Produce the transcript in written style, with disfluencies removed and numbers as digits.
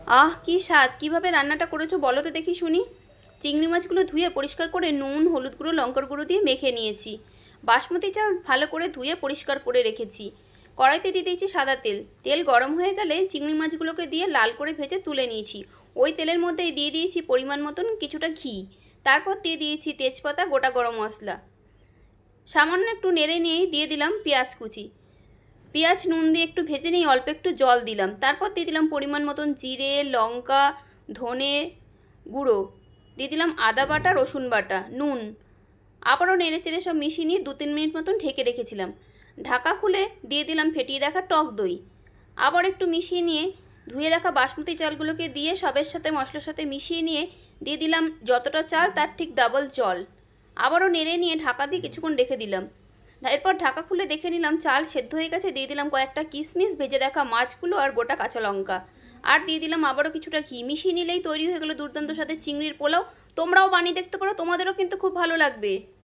আহ কি স্বাদ! কীভাবে রান্নাটা করেছো বলো তো দেখি শুনি। চিংড়ি মাছগুলো ধুয়ে পরিষ্কার করে নুন, হলুদ গুঁড়ো, লঙ্কার গুঁড়ো দিয়ে মেখে নিয়েছি। বাসমতি চাল ভালো করে ধুয়ে পরিষ্কার করে রেখেছি। কড়াইতে দিয়ে দিয়েছি সাদা তেল। তেল গরম হয়ে গেলে চিংড়ি মাছগুলোকে দিয়ে লাল করে ভেজে তুলে নিয়েছি। ওই তেলের মধ্যেই দিয়ে দিয়েছি পরিমাণ মতন কিছুটা ঘি। তারপর দিয়ে দিয়েছি তেজপাতা, গোটা গরম মশলা। সামান্য একটু নেড়ে নিয়েই দিয়ে দিলাম পেঁয়াজ কুচি। পেঁয়াজ নুন দিয়ে একটু ভেজে নিয়ে অল্প একটু জল দিলাম। তারপর দিয়ে দিলাম পরিমাণ মতন জিরে, লঙ্কা, ধনে গুঁড়ো, দিয়ে দিলাম আদা বাটা, রসুন বাটা, নুন। আবারও নেড়ে চেড়ে সব মিশিয়ে নিয়ে 2-3 মিনিট মতন ঢেকে রেখেছিলাম। ঢাকা খুলে দিয়ে দিলাম ফেটিয়ে রাখা টক দই। আবার একটু মিশিয়ে নিয়ে ধুয়ে রাখা বাসমতি চালগুলোকে দিয়ে সবের সাথে মশলার সাথে মিশিয়ে নিয়ে দিয়ে দিলাম যতটা চাল তার ঠিক ডাবল জল। আবারও নেড়ে নিয়ে ঢাকা দিয়ে কিছুক্ষণ রেখে দিলাম। এরপর ঢাকা খুলে দেখে নিলাম চাল সেদ্ধ হয়ে গেছে। দিয়ে দিলাম কয়েকটা কিশমিশ, ভেজে রাখা মাছগুলো আর গোটা কাঁচা লঙ্কা। আর দিয়ে দিলাম আবারও কিছুটা ঘি। মিশিয়ে নিলেই তৈরি হয়ে গেল দুর্দান্ত স্বাদের চিংড়ির পোলাও। তোমরাও বানিয়ে দেখতে পারো, তোমাদেরও কিন্তু খুব ভালো লাগবে।